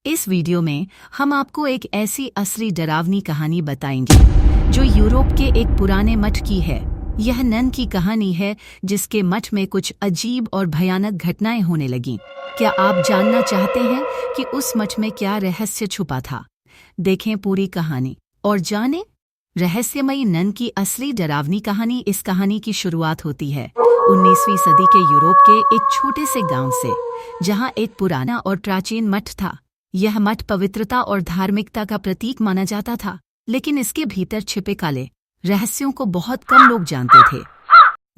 इस वीडियो में हम आपको एक ऐसी असली डरावनी कहानी बताएंगे जो यूरोप के एक पुराने मठ की है। यह नन की कहानी है जिसके मठ में कुछ अजीब और भयानक घटनाएं होने लगीं। क्या आप जानना चाहते हैं कि उस मठ में क्या रहस्य छुपा था? देखें पूरी कहानी और जानें रहस्यमयी नन की असली डरावनी कहानी। इस कहानी की शुरुआत होती है 19वीं सदी के यूरोप के एक छोटे से गांव से, जहां एक पुराना और प्राचीन मठ था। यह मठ पवित्रता और धार्मिकता का प्रतीक माना जाता था, लेकिन इसके भीतर छिपे काले रहस्यों को बहुत कम लोग जानते थे।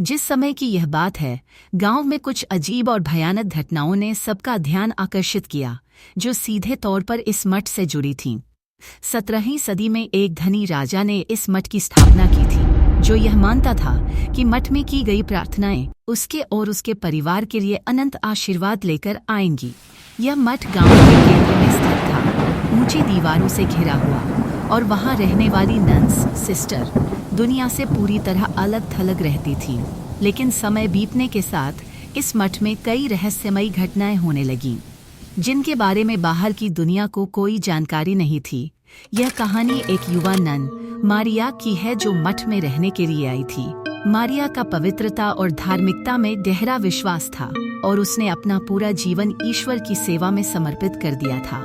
जिस समय की यह बात है, गांव में कुछ अजीब और भयानक घटनाओं ने सबका ध्यान आकर्षित किया, जो सीधे तौर पर इस मठ से जुड़ी थीं। 17वीं सदी में एक धनी राजा ने इस मठ की स्थापना की थी, जो यह मानता था कि मठ में की गई प्रार्थनाएं उसके और उसके परिवार के लिए अनंत आशीर्वाद लेकर आएंगी। यह मठ गांव के केंद्र में स्थित था, ऊंची दीवारों से घिरा हुआ, और वहां रहने वाली नन्स सिस्टर दुनिया से पूरी तरह अलग थलग रहती थीं। लेकिन समय बीतने के साथ इस मठ में कई रहस्यमयी घटनाएं होने लगीं, जिनके बारे में बाहर की दुनिया को कोई जानकारी नहीं थी। यह कहानी एक युवा नन मारिया की है, जो मठ में रहने के लिए आई थी। मारिया का पवित्रता और धार्मिकता में गहरा विश्वास था, और उसने अपना पूरा जीवन ईश्वर की सेवा में समर्पित कर दिया था।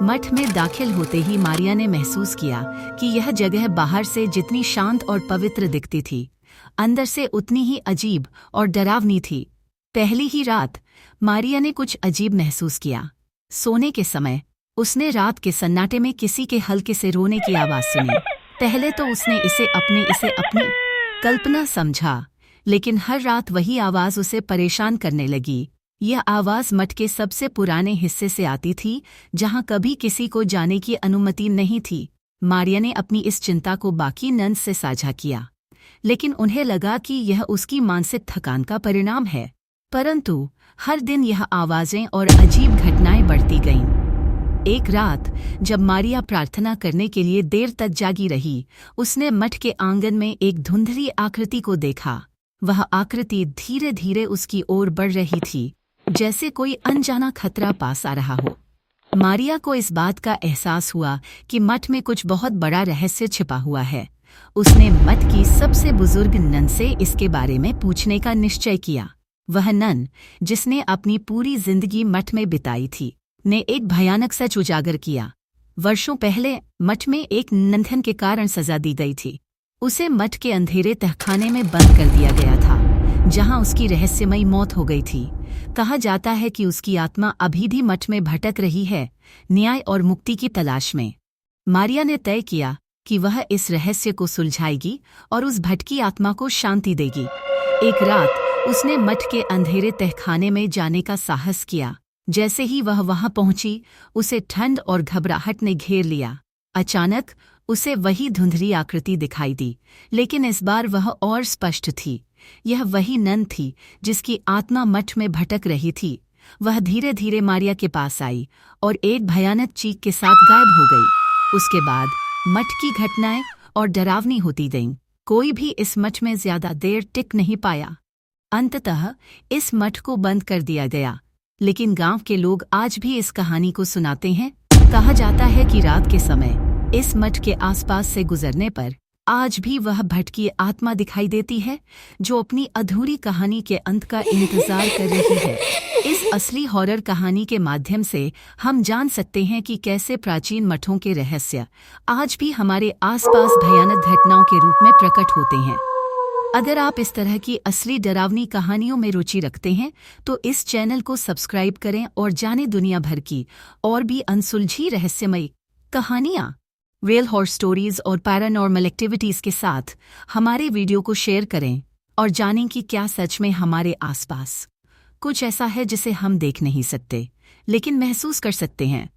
मठ में दाखिल होते ही मारिया ने महसूस किया कि यह जगह बाहर से जितनी शांत और पवित्र दिखती थी, अंदर से उतनी ही अजीब और डरावनी थी। पहली ही रात मारिया ने कुछ अजीब महसूस किया। सोने के समय उसने रात के सन्नाटे में किसी के हल्के से रोने की आवाज सुनी। पहले तो उसने इसे अपनी कल्पना समझा, लेकिन हर रात वही आवाज उसे परेशान करने लगी। यह आवाज मठ के सबसे पुराने हिस्से से आती थी, जहां कभी किसी को जाने की अनुमति नहीं थी। मारिया ने अपनी इस चिंता को बाकी नन्स से साझा किया, लेकिन उन्हें लगा कि यह उसकी मानसिक थकान का परिणाम है। परंतु हर दिन यह आवाजें और अजीब घटनाएं बढ़ती गईं। एक रात जब मारिया प्रार्थना करने के लिए देर तक जागी रही, उसने मठ के आंगन में एक धुंधली आकृति को देखा। वह आकृति धीरे धीरे उसकी ओर बढ़ रही थी, जैसे कोई अनजाना खतरा पास आ रहा हो। मारिया को इस बात का एहसास हुआ कि मठ में कुछ बहुत बड़ा रहस्य छिपा हुआ है। उसने मठ की सबसे बुजुर्ग नन से इसके बारे में पूछने का निश्चय किया। वह नन, जिसने अपनी पूरी जिंदगी मठ में बिताई थी, ने एक भयानक सच उजागर किया। वर्षों पहले मठ में एक नंधन के कारण सजा दी गई थी। उसे मठ के अंधेरे तहखाने में बंद कर दिया गया था, जहां उसकी रहस्यमयी मौत हो गई थी। कहा जाता है कि उसकी आत्मा अभी भी मठ में भटक रही है, न्याय और मुक्ति की तलाश में। मारिया ने तय किया कि वह इस रहस्य को सुलझाएगी और उस भटकी आत्मा को शांति देगी। एक रात उसने मठ के अंधेरे तहखाने में जाने का साहस किया। जैसे ही वह वहां पहुंची, उसे ठंड और घबराहट ने घेर लिया। अचानक उसे वही धुंधली आकृति दिखाई दी, लेकिन इस बार वह और स्पष्ट थी। यह वही नन थी जिसकी आत्मा मठ में भटक रही थी। वह धीरे धीरे मारिया के पास आई और एक भयानक चीख के साथ गायब हो गई। उसके बाद मठ की घटनाएं और डरावनी होती गईं। कोई भी इस मठ में ज्यादा देर टिक नहीं पाया। अंततः इस मठ को बंद कर दिया गया, लेकिन गांव के लोग आज भी इस कहानी को सुनाते हैं। कहा जाता है कि रात के समय इस मठ के आसपास से गुजरने पर आज भी वह भटकी आत्मा दिखाई देती है, जो अपनी अधूरी कहानी के अंत का इंतजार कर रही है। इस असली हॉरर कहानी के माध्यम से हम जान सकते हैं कि कैसे प्राचीन मठों के रहस्य आज भी हमारे आसपास भयानक घटनाओं के रूप में प्रकट होते हैं। अगर आप इस तरह की असली डरावनी कहानियों में रुचि रखते हैं, तो इस चैनल को सब्सक्राइब करें और जानें दुनिया भर की और भी अनसुलझी रहस्यमयी कहानियाँ। रियल हॉरर स्टोरीज और पैरानॉर्मल एक्टिविटीज़ के साथ हमारे वीडियो को शेयर करें और जानें कि क्या सच में हमारे आसपास कुछ ऐसा है जिसे हम देख नहीं सकते, लेकिन महसूस कर सकते हैं।